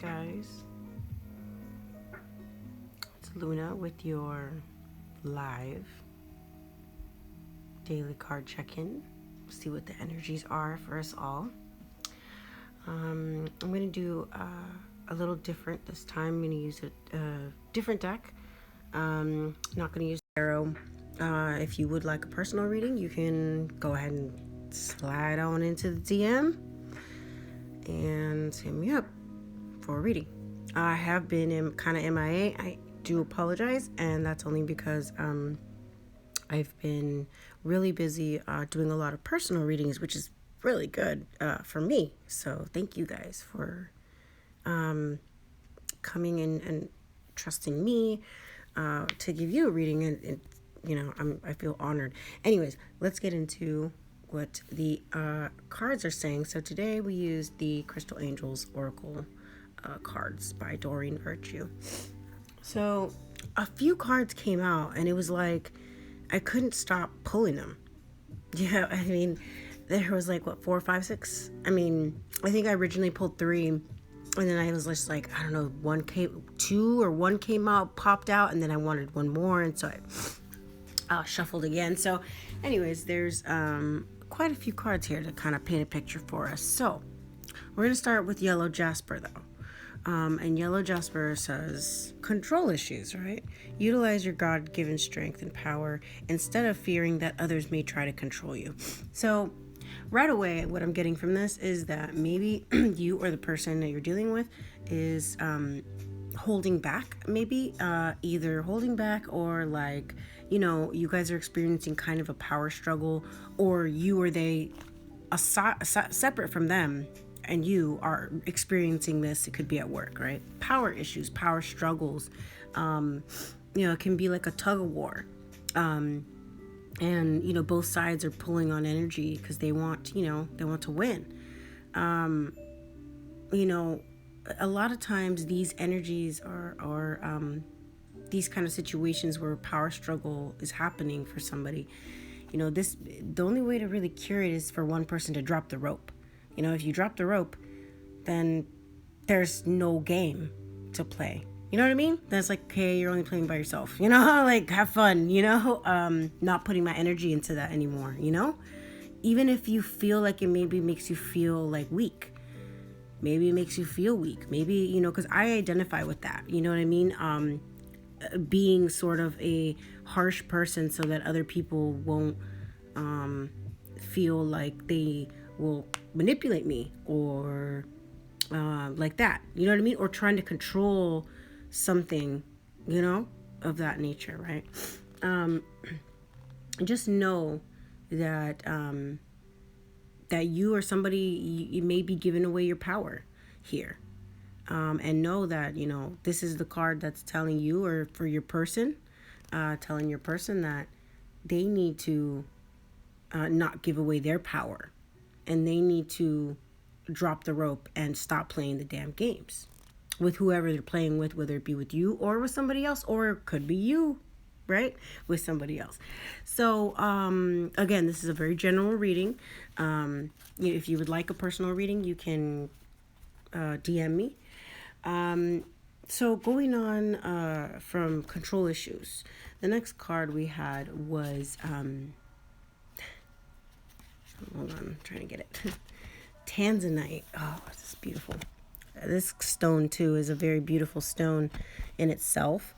guys. It's Luna with your live daily card check-in. See what the energies are for us all. I'm going to do a little different this time. I'm going to use a different deck. Not going to use tarot. If you would like a personal reading, you can go ahead and slide on into the DM and hit me up for a reading. I have been kind of MIA. I do apologize, and that's only because I've been really busy doing a lot of personal readings, which is really good for me. So thank you guys for coming in and trusting me to give you a reading, and I feel honored. Anyways, let's get into what the cards are saying. So today we used the Crystal Angels Oracle cards by Doreen Virtue. So a few cards came out, and it was like I couldn't stop pulling them. Yeah, I mean, there was like, 4, 5, 6? I mean, I think I originally pulled 3, and then I was just like, I don't know, 2 or 1 came out, popped out, and then I wanted one more, and so I shuffled again. So anyways, there's quite a few cards here to kind of paint a picture for us. So we're going to start with Yellow Jasper, though. And Yellow Jasper says, control issues, right? Utilize your God-given strength and power instead of fearing that others may try to control you. So right away, what I'm getting from this is that maybe you or the person that you're dealing with is holding back, maybe either holding back or like, you guys are experiencing kind of a power struggle, or you or they, separate from them, and you are experiencing this. It could be at work, right? Power issues, power struggles. It can be like a tug of war. And, both sides are pulling on energy because they want to win. A lot of times these energies are these kind of situations where power struggle is happening for somebody. The only way to really cure it is for one person to drop the rope. If you drop the rope, then there's no game to play. You know what I mean? That's like, okay, you're only playing by yourself. Like, have fun, not putting my energy into that anymore, Even if you feel like it maybe makes you feel like weak. Maybe it makes you feel weak. Maybe, because I identify with that. You know what I mean? Being sort of a harsh person so that other people won't feel like they will manipulate me or like that, you know what I mean, or trying to control something, of that nature, right? Just know that that you or somebody, you may be giving away your power here, and know that this is the card that's telling you, or for your person, telling your person that they need to not give away their power. And they need to drop the rope and stop playing the damn games with whoever they're playing with, whether it be with you or with somebody else, or it could be you, right, with somebody else. So, again, this is a very general reading. If you would like a personal reading, you can DM me. So going on from control issues, the next card we had was... hold on, I'm trying to get it. Tanzanite. Oh, this is beautiful. This stone, too, is a very beautiful stone in itself.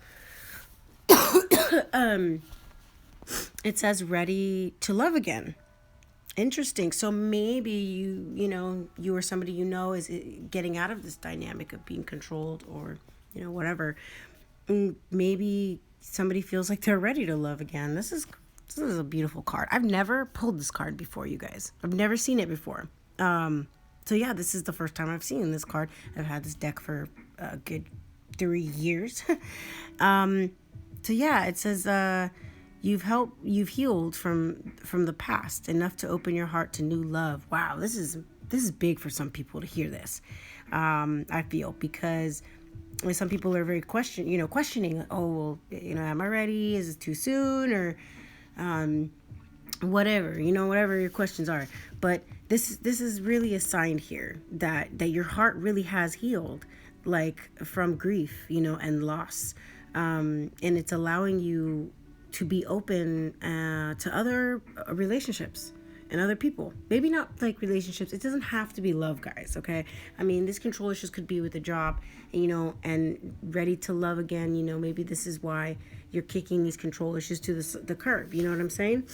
It says ready to love again. Interesting. So maybe you or somebody is getting out of this dynamic of being controlled, or, whatever. Maybe somebody feels like they're ready to love again. This is a beautiful card. I've never pulled this card before, you guys. I've never seen it before. So yeah, this is the first time I've seen this card. I've had this deck for a good 3 years. So yeah, it says you've healed from the past enough to open your heart to new love. Wow, this is big for some people to hear this. I feel, because some people are very questioning. Oh, well, am I ready? Is it too soon? Or whatever your questions are. But this is really a sign here that your heart really has healed, like from grief, and loss. And it's allowing you to be open to other relationships and other people. Maybe not like relationships. It doesn't have to be love, guys. Okay. I mean, this control issues could be with a job, and ready to love again. Maybe this is why you're kicking these control issues to the curb. You know what I'm saying?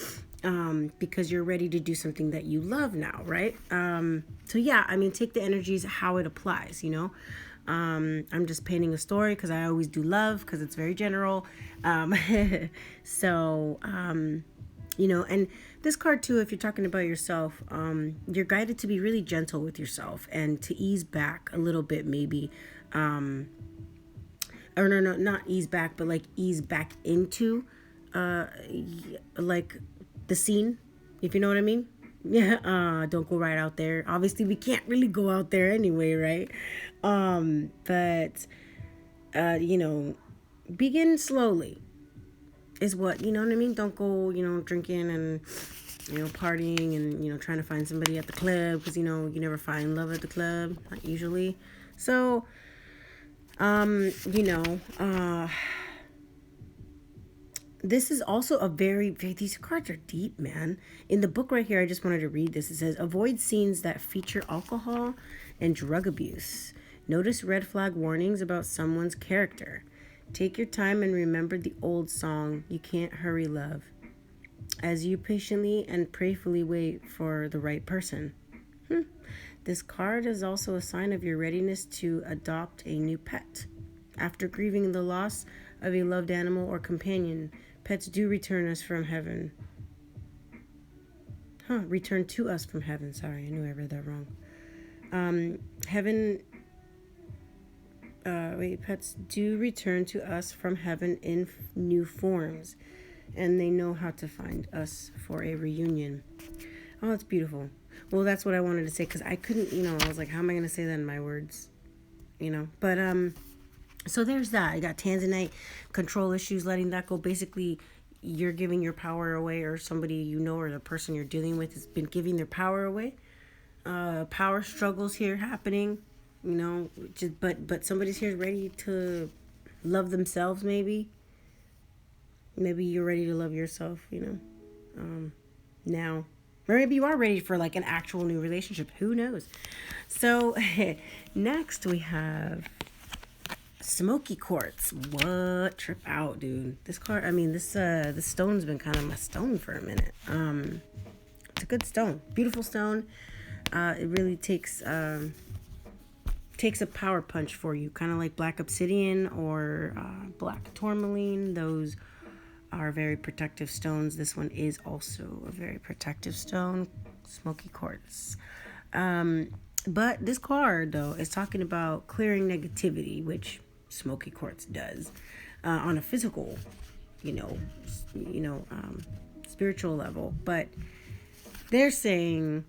Because you're ready to do something that you love now, right? So yeah, I mean, take the energies how it applies. I'm just painting a story because I always do love because it's very general. So, and this card too, if you're talking about yourself, you're guided to be really gentle with yourself and to ease back a little bit, maybe. Or no, not ease back, but like ease back into, like the scene, if you know what I mean. Yeah, don't go right out there. Obviously, we can't really go out there anyway, right? But begin slowly is what, you know what I mean? Don't go, drinking and, partying and, trying to find somebody at the club because, you never find love at the club, not usually. So, this is also these cards are deep, man. In the book right here, I just wanted to read this. It says, avoid scenes that feature alcohol and drug abuse. Notice red flag warnings about someone's character. Take your time and remember the old song, You Can't Hurry Love, as you patiently and prayerfully wait for the right person. This card is also a sign of your readiness to adopt a new pet. After grieving the loss of a loved animal or companion, pets do return us from heaven. Return to us from heaven. Sorry, I knew I read that wrong. Pets do return to us from heaven in new forms, and they know how to find us for a reunion. Oh, it's beautiful. Well, that's what I wanted to say because I couldn't, I was like, how am I going to say that in my words? But, so there's that. I got Tanzanite, control issues, letting that go. Basically, you're giving your power away, or somebody or the person you're dealing with has been giving their power away. Power struggles here happening, but somebody's here ready to love themselves, maybe. Maybe you're ready to love yourself, now. Or maybe you are ready for like an actual new relationship. Who knows? So next we have Smoky Quartz. What? Trip out, dude. This card, this stone's been kind of my stone for a minute. It's a good stone. Beautiful stone. It really takes a power punch for you. Kind of like black obsidian or black tourmaline. Those are very protective stones. This one is also a very protective stone. Smoky Quartz. But this card, though, is talking about clearing negativity, which Smoky Quartz does on a physical, spiritual level. But they're saying,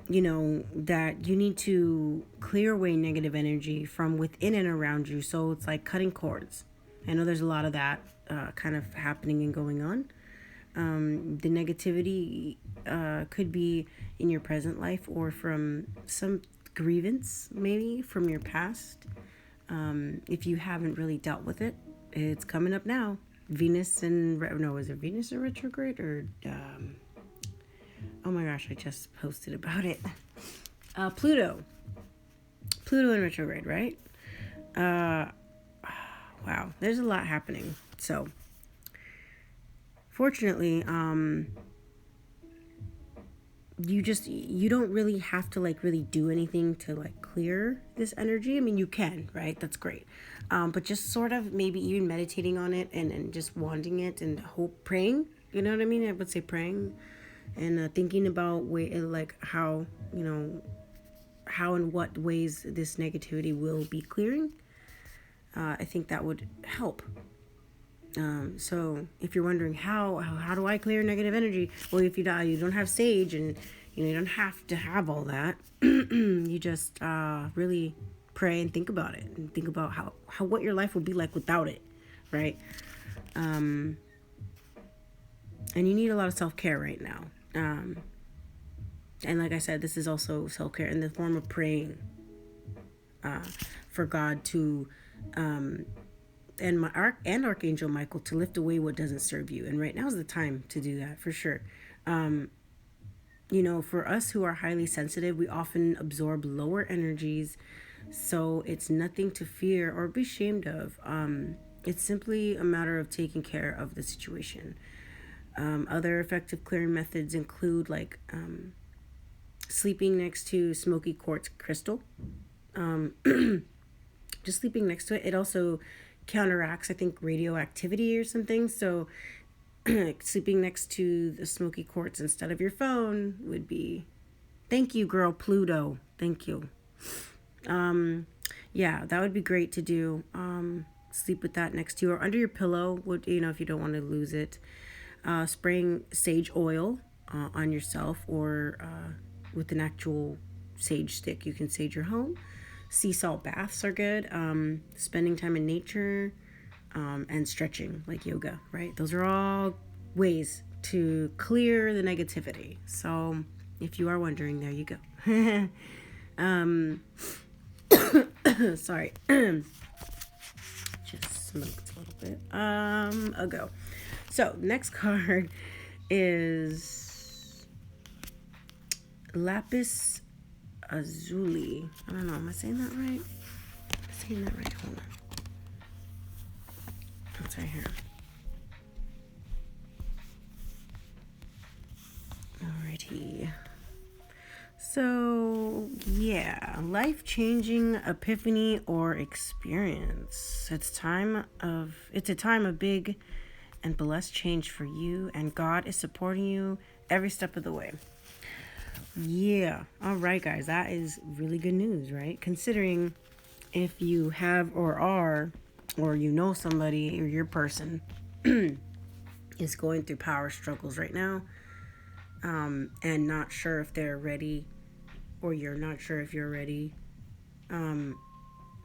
that you need to clear away negative energy from within and around you. So it's like cutting cords. I know there's a lot of that kind of happening and going on. The negativity could be in your present life or from some grievance, maybe from your past. If you haven't really dealt with it, it's coming up now. Was it Venus in retrograde or oh my gosh, I just posted about it. Pluto in retrograde, right? Wow, there's a lot happening. So fortunately, you don't really have to like really do anything to like clear this energy. I mean, you can, right? That's great. But just sort of maybe even meditating on it and just wanting it and praying, you know what I mean? I would say praying and thinking about how and what ways this negativity will be clearing. I think that would help. So if you're wondering how do I clear negative energy? Well, if you don't have sage and you don't have to have all that. You just really pray and think about it and think about how what your life would be like without it, right? And you need a lot of self-care right now. And like I said, this is also self-care in the form of praying. for God to and Archangel Michael to lift away what doesn't serve you. And right now is the time to do that for sure. For us who are highly sensitive, we often absorb lower energies, so it's nothing to fear or be ashamed of. It's simply a matter of taking care of the situation. Other effective clearing methods include sleeping next to smoky quartz crystal. Just sleeping next to it. It also counteracts, I think, radioactivity or something. So sleeping next to the smoky quartz instead of your phone would be, thank you, girl, Pluto. Thank you. Yeah, that would be great to do. Sleep with that next to you or under your pillow, would, if you don't want to lose it. Spraying sage oil on yourself or with an actual sage stick. You can sage your home. Sea salt baths are good. Spending time in nature and stretching like yoga, right? Those are all ways to clear the negativity. So if you are wondering, there you go. Sorry. Just smoked a little bit ago. So next card is Lapis Lazuli. I don't know. Am I saying that right? Hold on. It's right here. Alrighty. So, yeah, life-changing epiphany or experience. It's a time of big and blessed change for you, and God is supporting you every step of the way. Yeah. All right, guys, that is really good news, right? Considering if you have or are, or somebody or your person is going through power struggles right now, and not sure if they're ready, or you're not sure if you're ready. The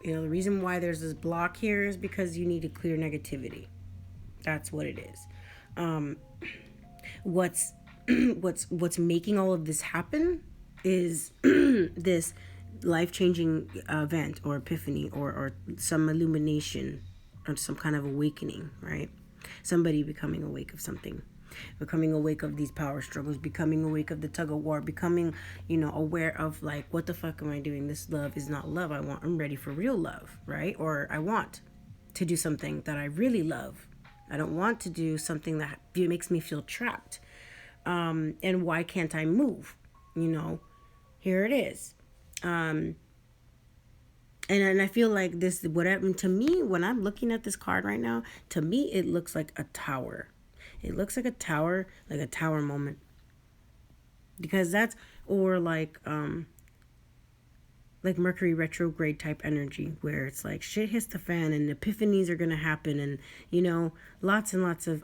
reason why there's this block here is because you need to clear negativity. That's what it is. What's making all of this happen is this life-changing event or epiphany or some illumination or some kind of awakening, right? Somebody becoming awake of something, becoming awake of these power struggles, becoming awake of the tug of war, becoming, aware of what the fuck am I doing? This love is not love. I'm ready for real love, right? Or I want to do something that I really love. I don't want to do something that makes me feel trapped. And why can't I move? Here it is. And I feel like this, to me, when I'm looking at this card right now, to me, it looks like a tower. It looks like a tower moment. Because or like Mercury retrograde type energy, where it's like shit hits the fan and epiphanies are going to happen. And, lots and lots of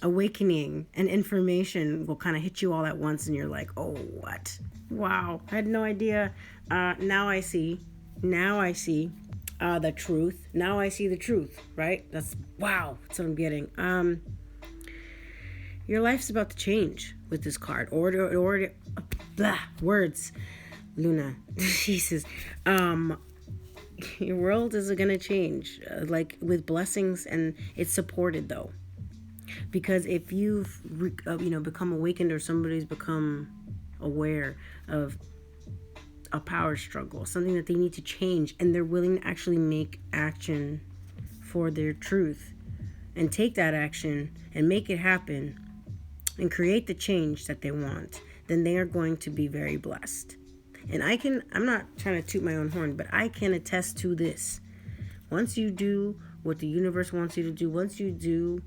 awakening and information will kind of hit you all at once, and you're like, oh, what? Wow, I had no idea. Now I see the truth. Now I see the truth, right? That's what I'm getting. Your life's about to change with this card. Words, Luna. Jesus. Your world is gonna change, with blessings, and it's supported though. Because if you've, become awakened, or somebody's become aware of a power struggle, something that they need to change, and they're willing to actually make action for their truth and take that action and make it happen and create the change that they want, then they are going to be very blessed. And I'm not trying to toot my own horn, but I can attest to this. Once you do what the universe wants you to do, once you do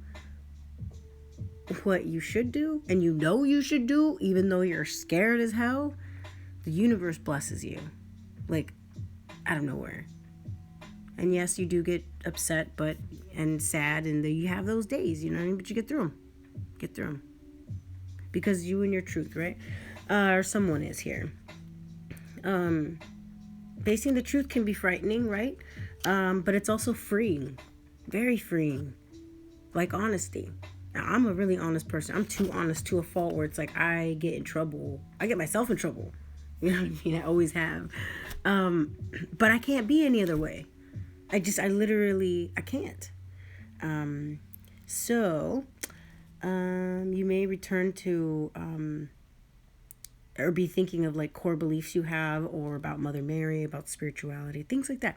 what you should do, and you should do, even though you're scared as hell, the universe blesses you, out of nowhere. And yes, you do get upset, and sad, and you have those days, but you get through them. Because you and your truth, right? Or someone is here. Facing the truth can be frightening, right? But it's also freeing, very freeing, like honesty. Now, I'm a really honest person. I'm too honest to a fault where it's like I get myself in trouble You know what I mean? I always have. But I can't be any other way. I literally, I can't. So, you may return to, or be thinking of like core beliefs you have, or about Mother Mary, about spirituality, things like that.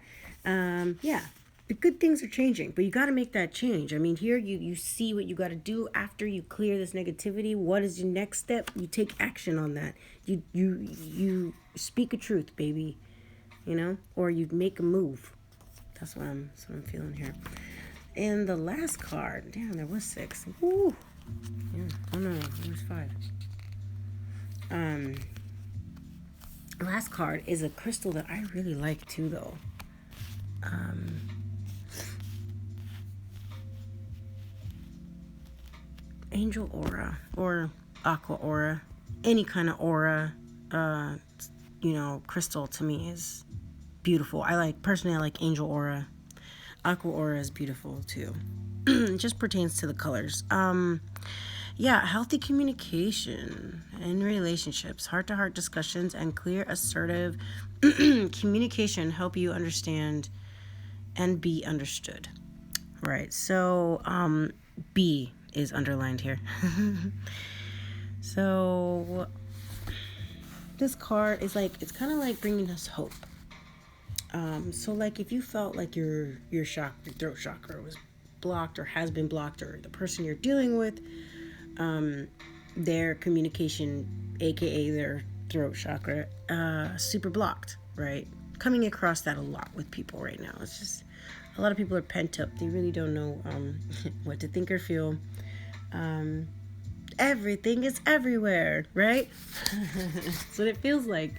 Yeah, the good things are changing, but you got to make that change. I mean, here you see what you got to do after you clear this negativity. What is your next step? You take action on that. You speak a truth, baby. You know, or you make a move. That's what I'm feeling here. And the last card, damn, there was 6. Woo. Yeah. Oh no, there was 5. Last card is a crystal that I really like too, though. Angel aura or aqua aura, any kind of aura, crystal to me is beautiful. I like angel aura. Aqua aura is beautiful too. It just pertains to the colors. Healthy communication in relationships, heart-to-heart discussions, and clear, assertive communication help you understand and be understood. Right. So, B is underlined here. So, this card is like, it's kind of like bringing us hope. So like if you felt like your throat chakra was blocked or has been blocked, or the person you're dealing with, their communication, aka their throat chakra, super blocked, right? Coming across that a lot with people right now. It's just a lot of people are pent up. They really don't know what to think or feel. Everything is everywhere, right? That's what it feels like.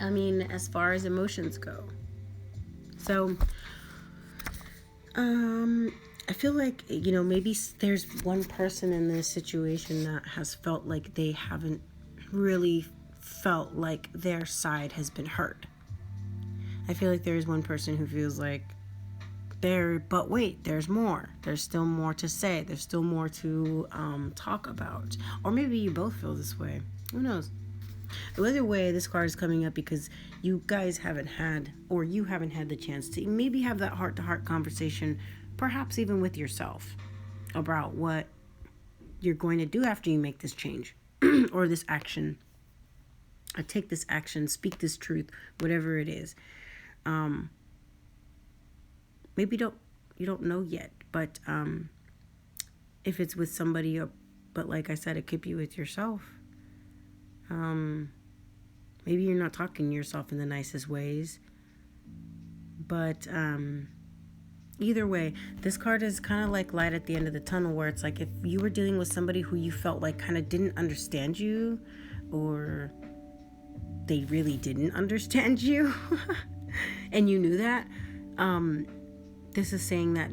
I mean, as far as emotions go. So, I feel like, maybe there's one person in this situation that has felt like they haven't really felt like their side has been heard. I feel like there's one person who feels like but wait, there's more. There's still more to say. There's still more to talk about. Or maybe you both feel this way. Who knows? Either way, this card is coming up because you guys haven't had the chance to maybe have that heart-to-heart conversation, perhaps even with yourself, about what you're going to do after you make this change or this action, or take this action, speak this truth, whatever it is. Maybe you don't know yet, but if it's with somebody, but like I said, it could be with yourself. Maybe you're not talking to yourself in the nicest ways, but either way, this card is kind of like light at the end of the tunnel, where it's like if you were dealing with somebody who you felt like kind of didn't understand you, or they really didn't understand you, and you knew that, this is saying that,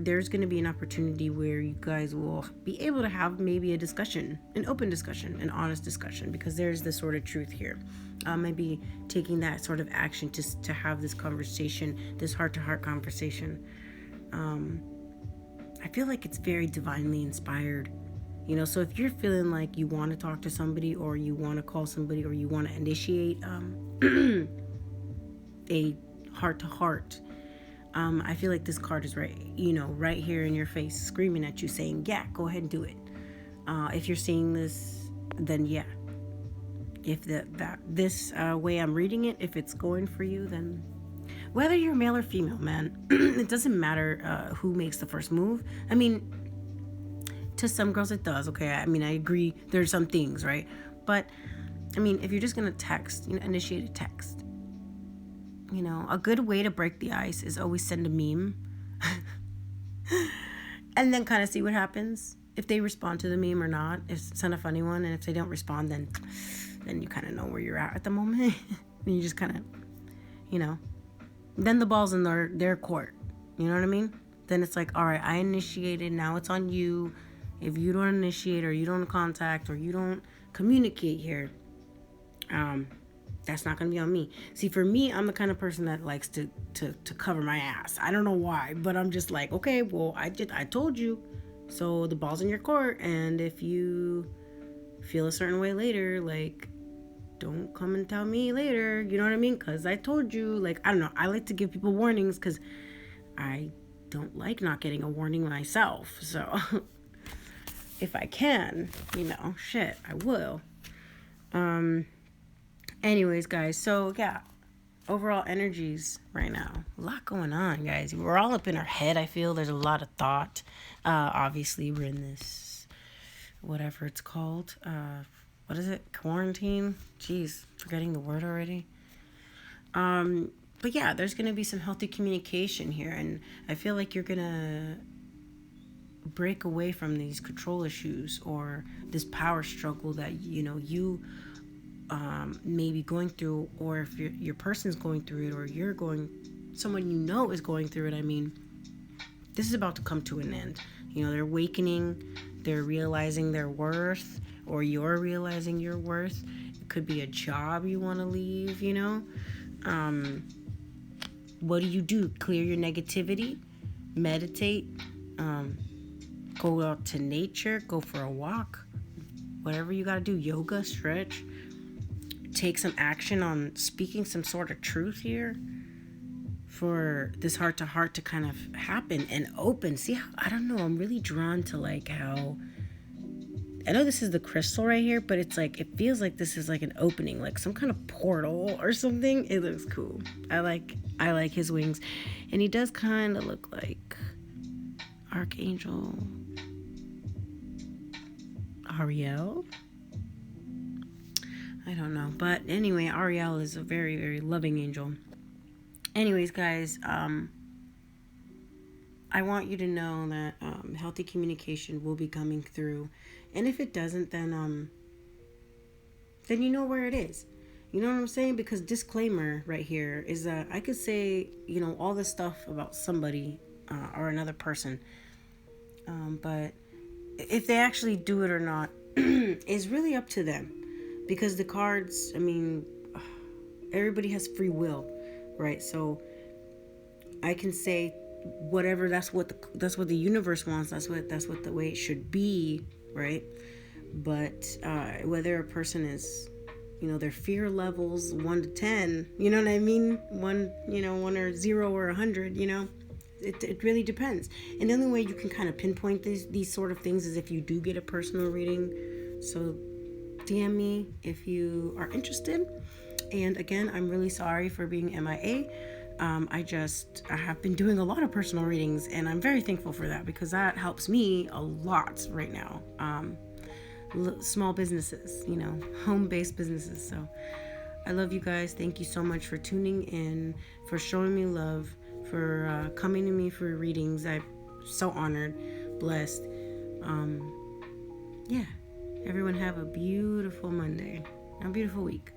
there's going to be an opportunity where you guys will be able to have maybe a discussion, an open discussion, an honest discussion, because there's this sort of truth here. Maybe taking that sort of action to have this conversation, this heart-to-heart conversation. I feel like it's very divinely inspired. So if you're feeling like you want to talk to somebody, or you want to call somebody, or you want to initiate a heart-to-heart, I feel like this card is right here in your face, screaming at you, saying, yeah, go ahead and do it. If you're seeing this, then yeah. If this way I'm reading it, if it's going for you, then whether you're male or female, man, it doesn't matter who makes the first move. I mean, to some girls it does, okay? I mean, I agree, there's some things, right? But, I mean, if you're just going to text, initiate a text. A good way to break the ice is always send a meme and then kind of see what happens. If they respond to the meme or not, send a funny one. And if they don't respond, then you kind of know where you're at the moment. And you just kind of, then the ball's in their court. You know what I mean? Then it's like, all right, I initiated. Now it's on you. If you don't initiate, or you don't contact, or you don't communicate here, that's not going to be on me. See, for me, I'm the kind of person that likes to cover my ass. I don't know why, but I'm just like, okay, well, I told you. So the ball's in your court. And if you feel a certain way later, like, don't come and tell me later. You know what I mean? Because I told you. Like, I don't know. I like to give people warnings because I don't like not getting a warning myself. So if I can, shit, I will. Anyways, guys, so yeah, overall energies right now. A lot going on, guys. We're all up in our head, I feel. There's a lot of thought. Obviously, we're in this, whatever it's called. What is it? Quarantine? Jeez, forgetting the word already. But yeah, there's going to be some healthy communication here. And I feel like you're going to break away from these control issues or this power struggle that, you may be going through, or if your person's going through it, or someone is going through it. I mean, this is about to come to an end. They're awakening, they're realizing their worth, or you're realizing your worth. It could be a job you want to leave, what do? Clear your negativity, meditate, go out to nature, go for a walk, whatever you got to do, yoga, stretch. Take some action on speaking some sort of truth here for this heart to heart to kind of happen and open. See how, I don't know, I'm really drawn to like how, I know this is the crystal right here, but it's like, it feels like this is like an opening, like some kind of portal or something. It looks cool. I like his wings, and he does kind of look like Archangel Ariel. I don't know. But anyway, Ariel is a very, very loving angel. Anyways, guys, I want you to know that healthy communication will be coming through. And if it doesn't, then you know where it is. You know what I'm saying? Because disclaimer right here is that I could say, all this stuff about somebody or another person. But if they actually do it or not is really up to them. Because the cards, I mean, everybody has free will, right? So I can say whatever, that's what the universe wants. That's what the way it should be, right? But whether a person is, their fear levels 1 to 10, you know what I mean? 1 or 0 or 100, it really depends. And the only way you can kind of pinpoint these sort of things is if you do get a personal reading. So DM me if you are interested. And again, I'm really sorry for being MIA. I have been doing a lot of personal readings, and I'm very thankful for that because that helps me a lot right now. Small businesses, home-based businesses. So I love you guys. Thank you so much for tuning in, for showing me love, for coming to me for readings. I'm so honored, blessed. Yeah. Everyone have a beautiful Monday, a beautiful week.